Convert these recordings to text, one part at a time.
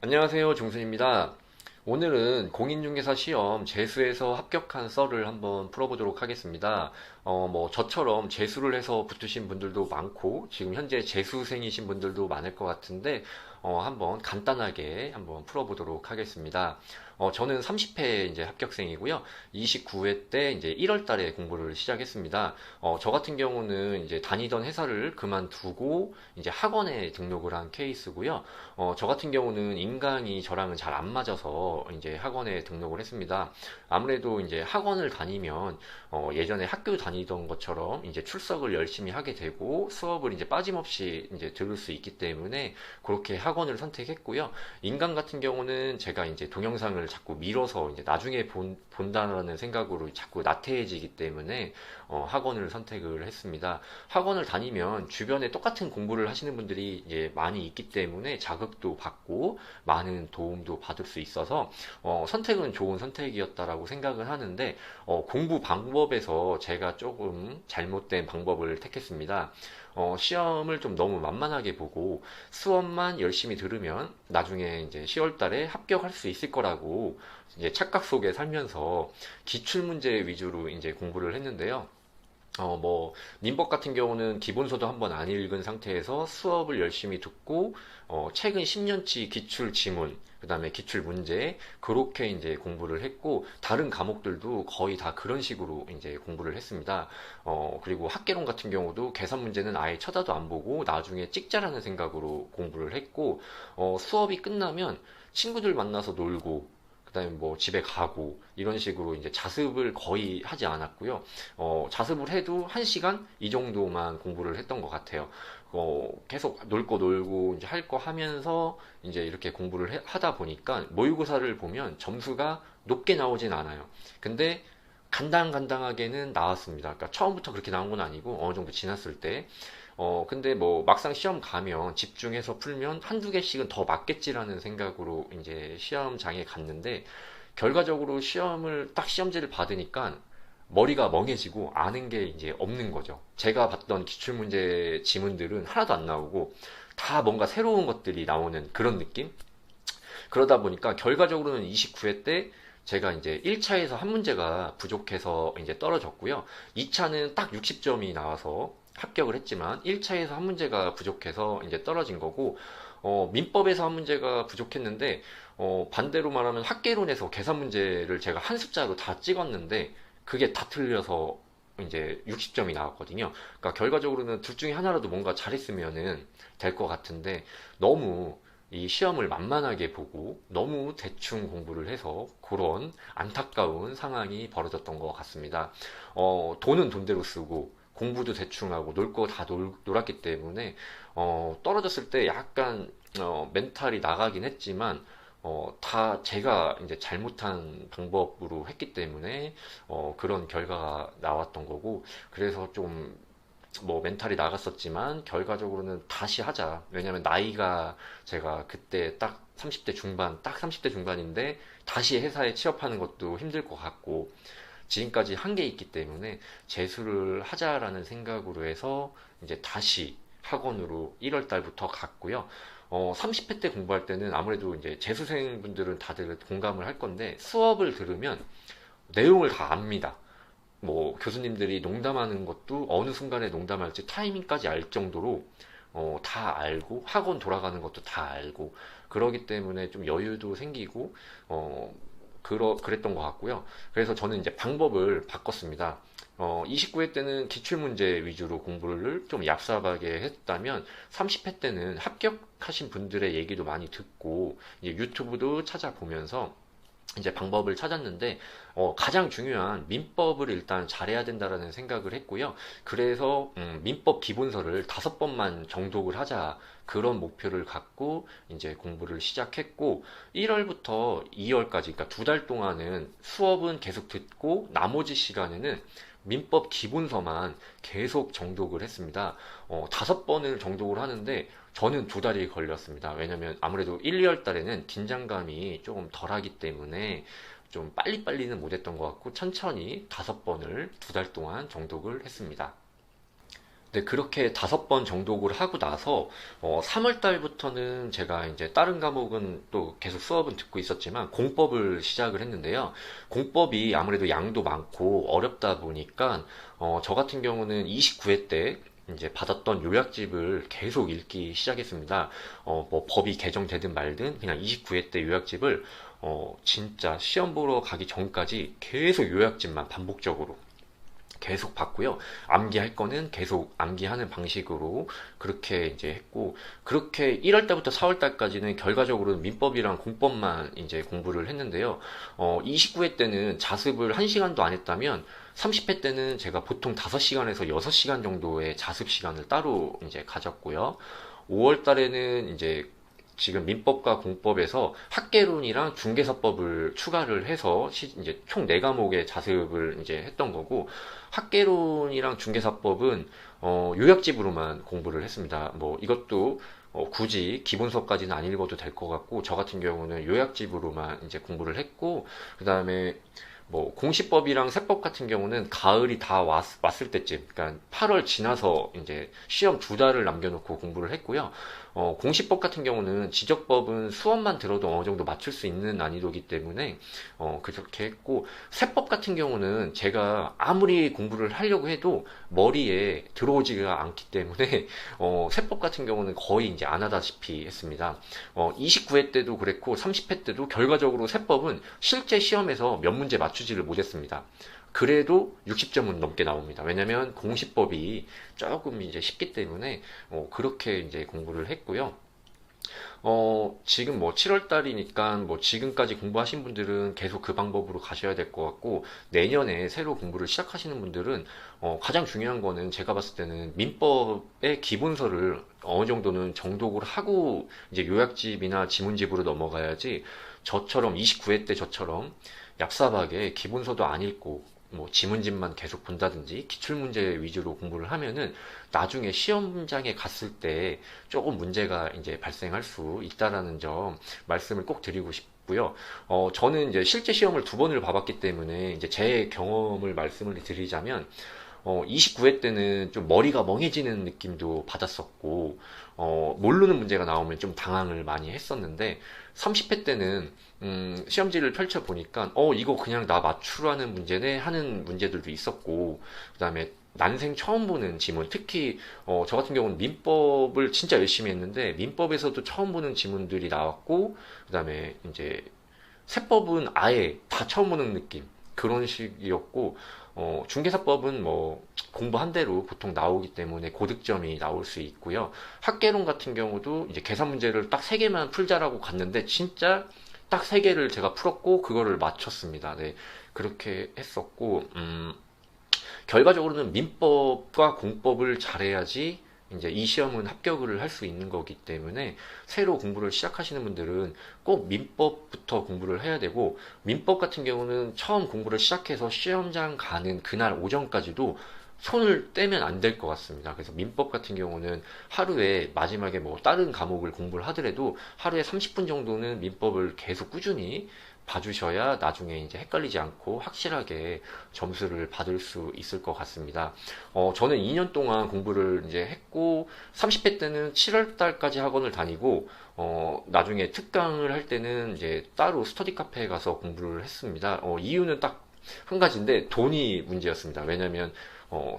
안녕하세요, 종순입니다. 오늘은 공인중개사 시험 재수해서 합격한 썰을 한번 풀어보도록 하겠습니다. 저처럼 재수를 해서 붙으신 분들도 많고, 지금 현재 재수생이신 분들도 많을 것 같은데, 한번 간단하게 한번 풀어보도록 하겠습니다. 저는 30회 이제 합격생이고요. 29회 때 이제 1월 달에 공부를 시작했습니다. 저 같은 경우는 이제 다니던 회사를 그만두고 이제 학원에 등록을 한 케이스고요. 저 같은 경우는 인강이 저랑은 잘 안 맞아서 이제 학원에 등록을 했습니다. 아무래도 이제 학원을 다니면 예전에 학교 다니던 것처럼 이제 출석을 열심히 하게 되고 수업을 이제 빠짐없이 이제 들을 수 있기 때문에 그렇게 학원을 선택했고요. 인강 같은 경우는 제가 이제 동영상을 자꾸 밀어서 이제 나중에 본다라는 생각으로 자꾸 나태해지기 때문에 학원을 선택을 했습니다. 학원을 다니면 주변에 똑같은 공부를 하시는 분들이 이제 많이 있기 때문에 자극도 받고 많은 도움도 받을 수 있어서 선택은 좋은 선택이었다라고 생각을 하는데 공부 방법에서 제가 조금 잘못된 방법을 택했습니다. 시험을 좀 너무 만만하게 보고 수업만 열심히 들으면 나중에 이제 10월 달에 합격할 수 있을 거라고 이제 착각 속에 살면서 기출 문제 위주로 이제 공부를 했는데요. 님법 같은 경우는 기본서도 한번 안 읽은 상태에서 수업을 열심히 듣고, 최근 10년치 기출 지문, 그 다음에 기출 문제, 그렇게 이제 공부를 했고, 다른 과목들도 거의 다 그런 식으로 이제 공부를 했습니다. 그리고 학개론 같은 경우도 계산 문제는 아예 쳐다도 안 보고, 나중에 찍자라는 생각으로 공부를 했고, 수업이 끝나면 친구들 만나서 놀고, 그다음에 뭐 집에 가고 이런 식으로 이제 자습을 거의 하지 않았고요. 자습을 해도 1시간 이 정도만 공부를 했던 것 같아요. 계속 놀 거 놀고 이제 할 거 하면서 이제 이렇게 공부를 하다 보니까 모의고사를 보면 점수가 높게 나오진 않아요. 근데 간당간당하게는 나왔습니다. 그러니까 처음부터 그렇게 나온 건 아니고 어느 정도 지났을 때. 근데 뭐 막상 시험 가면 집중해서 풀면 한두 개씩은 더 맞겠지라는 생각으로 이제 시험장에 갔는데 결과적으로 시험을 딱 시험지를 받으니까 머리가 멍해지고 아는 게 이제 없는 거죠. 제가 봤던 기출문제 지문들은 하나도 안 나오고 다 뭔가 새로운 것들이 나오는 그런 느낌? 그러다 보니까 결과적으로는 29회 때 제가 이제 1차에서 한 문제가 부족해서 이제 떨어졌고요. 2차는 딱 60점이 나와서 합격을 했지만 1차에서 한 문제가 부족해서 이제 떨어진 거고 민법에서 한 문제가 부족했는데 반대로 말하면 학개론에서 계산 문제를 제가 한 숫자로 다 찍었는데 그게 다 틀려서 이제 60점이 나왔거든요. 그러니까 결과적으로는 둘 중에 하나라도 뭔가 잘했으면은 될 것 같은데 너무 이 시험을 만만하게 보고 너무 대충 공부를 해서 그런 안타까운 상황이 벌어졌던 것 같습니다. 돈은 돈대로 쓰고 공부도 대충 하고 놀 거 다 놀았기 때문에 떨어졌을 때 약간 멘탈이 나가긴 했지만 다 제가 이제 잘못한 방법으로 했기 때문에 그런 결과가 나왔던 거고 그래서 좀 뭐 멘탈이 나갔었지만 결과적으로는 다시 하자. 왜냐면 나이가 제가 그때 딱 30대 중반, 딱 30대 중반인데 다시 회사에 취업하는 것도 힘들 것 같고 지금까지 한 게 있기 때문에 재수를 하자라는 생각으로 해서 이제 다시 학원으로 1월 달부터 갔고요. 30회 때 공부할 때는 아무래도 이제 재수생분들은 다들 공감을 할 건데 수업을 들으면 내용을 다 압니다. 뭐 교수님들이 농담하는 것도 어느 순간에 농담할지 타이밍까지 알 정도로 다 알고 학원 돌아가는 것도 다 알고 그러기 때문에 좀 여유도 생기고 그랬던 것 같고요. 그래서 저는 이제 방법을 바꿨습니다. 29회 때는 기출문제 위주로 공부를 좀 얍삽하게 했다면 30회 때는 합격하신 분들의 얘기도 많이 듣고 이제 유튜브도 찾아보면서 이제 방법을 찾았는데 가장 중요한 민법을 일단 잘해야 된다라는 생각을 했고요. 그래서 민법 기본서를 5번만 정독을 하자 그런 목표를 갖고 이제 공부를 시작했고 1월부터 2월까지 그러니까 2달 동안은 수업은 계속 듣고 나머지 시간에는 민법 기본서만 계속 정독을 했습니다. 5번을 정독을 하는데 저는 2달이 걸렸습니다. 왜냐면 아무래도 1, 2월 달에는 긴장감이 조금 덜하기 때문에 좀 빨리빨리는 못했던 것 같고 천천히 5번을 2달 동안 정독을 했습니다. 네, 그렇게 5번 정독을 하고 나서 3월 달부터는 제가 이제 다른 과목은 또 계속 수업은 듣고 있었지만 공법을 시작을 했는데요. 공법이 아무래도 양도 많고 어렵다 보니까 저 같은 경우는 29회 때 이제 받았던 요약집을 계속 읽기 시작했습니다. 뭐 법이 개정되든 말든 그냥 29회 때 요약집을 진짜 시험 보러 가기 전까지 계속 요약집만 반복적으로 계속 봤고요. 암기할 거는 계속 암기하는 방식으로 그렇게 이제 했고, 그렇게 1월 달부터 4월 달까지는 결과적으로 민법이랑 공법만 이제 공부를 했는데요. 29회 때는 자습을 1시간도 안 했다면 30회 때는 제가 보통 5시간에서 6시간 정도의 자습 시간을 따로 이제 가졌고요. 5월 달에는 이제 지금 민법과 공법에서 학개론이랑 중개사법을 추가를 해서 이제 총 4과목의 자습을 이제 했던 거고, 학개론이랑 중개사법은 요약집으로만 공부를 했습니다. 뭐 이것도 굳이 기본 수업까지는 안 읽어도 될 것 같고, 저 같은 경우는 요약집으로만 이제 공부를 했고, 그 다음에 뭐 공시법이랑 세법 같은 경우는 가을이 다 왔을 때쯤, 그러니까 8월 지나서 이제 시험 2달을 남겨놓고 공부를 했고요. 공시법 같은 경우는 지적법은 수업만 들어도 어느 정도 맞출 수 있는 난이도이기 때문에 그렇게 했고, 세법 같은 경우는 제가 아무리 공부를 하려고 해도 머리에 들어오지가 않기 때문에 세법 같은 경우는 거의 이제 안 하다시피 했습니다. 29회 때도 그랬고 30회 때도 결과적으로 세법은 실제 시험에서 몇 문제 맞추지를 못했습니다. 그래도 60점은 넘게 나옵니다. 왜냐면 공시법이 조금 이제 쉽기 때문에 그렇게 이제 공부를 했고요. 지금 뭐 7월 달이니까 뭐 지금까지 공부하신 분들은 계속 그 방법으로 가셔야 될 것 같고, 내년에 새로 공부를 시작하시는 분들은 가장 중요한 거는 제가 봤을 때는 민법의 기본서를 어느 정도는 정독을 하고 이제 요약집이나 지문집으로 넘어가야지, 저처럼 29회 때 저처럼 얍삽하게 기본서도 안 읽고 뭐 지문집만 계속 본다든지 기출문제 위주로 공부를 하면은 나중에 시험장에 갔을 때 조금 문제가 이제 발생할 수 있다라는 점 말씀을 꼭 드리고 싶고요. 저는 이제 실제 시험을 2번을 봐봤기 때문에 이제 제 경험을 말씀을 드리자면 29회 때는 좀 머리가 멍해지는 느낌도 받았었고, 모르는 문제가 나오면 좀 당황을 많이 했었는데, 30회 때는, 시험지를 펼쳐보니까, 이거 그냥 나 맞추라는 문제네 하는 문제들도 있었고, 그 다음에 난생 처음 보는 지문, 특히, 저 같은 경우는 민법을 진짜 열심히 했는데, 민법에서도 처음 보는 지문들이 나왔고, 그 다음에 이제, 세법은 아예 다 처음 보는 느낌. 그런 식이었고, 중개사법은 뭐 공부한 대로 보통 나오기 때문에 고득점이 나올 수 있고요. 학개론 같은 경우도 이제 계산 문제를 딱 3개만 풀자라고 갔는데 진짜 딱 3개를 제가 풀었고 그거를 맞췄습니다. 네, 그렇게 했었고, 결과적으로는 민법과 공법을 잘해야지 이제 이 시험은 합격을 할 수 있는 거기 때문에 새로 공부를 시작하시는 분들은 꼭 민법부터 공부를 해야 되고, 민법 같은 경우는 처음 공부를 시작해서 시험장 가는 그날 오전까지도 손을 떼면 안 될 것 같습니다. 그래서 민법 같은 경우는 하루에 마지막에 뭐 다른 과목을 공부를 하더라도 하루에 30분 정도는 민법을 계속 꾸준히 봐주셔야 나중에 이제 헷갈리지 않고 확실하게 점수를 받을 수 있을 것 같습니다. 저는 2년 동안 공부를 이제 했고, 30회 때는 7월 달까지 학원을 다니고, 나중에 특강을 할 때는 이제 따로 스터디 카페에 가서 공부를 했습니다. 이유는 딱 한 가지인데 돈이 문제였습니다. 왜냐면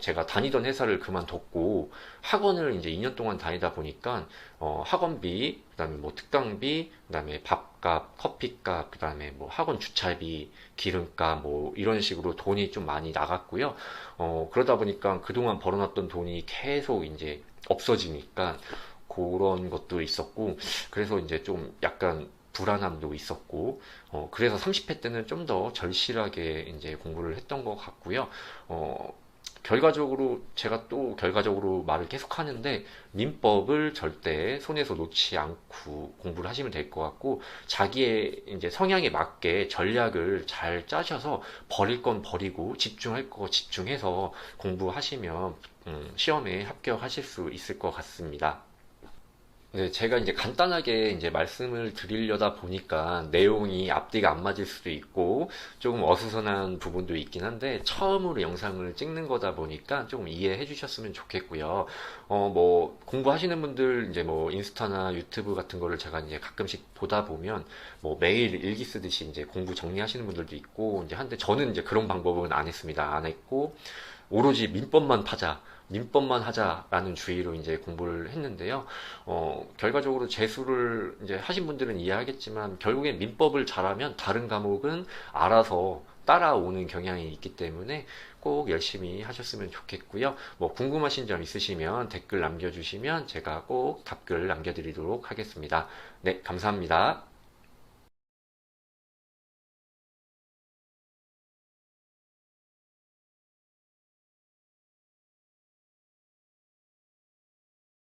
제가 다니던 회사를 그만뒀고 학원을 이제 2년 동안 다니다 보니까 학원비, 그다음에 뭐 특강비, 그다음에 밥값, 커피값, 그다음에 뭐 학원 주차비, 기름값 뭐 이런 식으로 돈이 좀 많이 나갔고요. 그러다 보니까 그동안 벌어놨던 돈이 계속 이제 없어지니까 그런 것도 있었고, 그래서 이제 좀 약간 불안함도 있었고, 그래서 30회 때는 좀 더 절실하게 이제 공부를 했던 것 같고요. 어, 결과적으로 제가 또 결과적으로 말을 계속 하는데, 민법을 절대 손에서 놓지 않고 공부를 하시면 될 것 같고, 자기의 이제 성향에 맞게 전략을 잘 짜셔서 버릴 건 버리고 집중할 거 집중해서 공부하시면 시험에 합격하실 수 있을 것 같습니다. 네, 제가 이제 간단하게 이제 말씀을 드리려다 보니까 내용이 앞뒤가 안 맞을 수도 있고 조금 어수선한 부분도 있긴 한데 처음으로 영상을 찍는 거다 보니까 조금 이해해 주셨으면 좋겠고요. 뭐 공부하시는 분들 이제 뭐 인스타나 유튜브 같은 거를 제가 이제 가끔씩 보다 보면 뭐 매일 일기 쓰듯이 이제 공부 정리하시는 분들도 있고 이제 한데 저는 이제 그런 방법은 안 했습니다. 안 했고 오로지 민법만 파자. 민법만 하자라는 주의로 이제 공부를 했는데요. 결과적으로 재수를 이제 하신 분들은 이해하겠지만 결국엔 민법을 잘하면 다른 과목은 알아서 따라오는 경향이 있기 때문에 꼭 열심히 하셨으면 좋겠고요. 뭐 궁금하신 점 있으시면 댓글 남겨주시면 제가 꼭 답글 남겨드리도록 하겠습니다. 네, 감사합니다.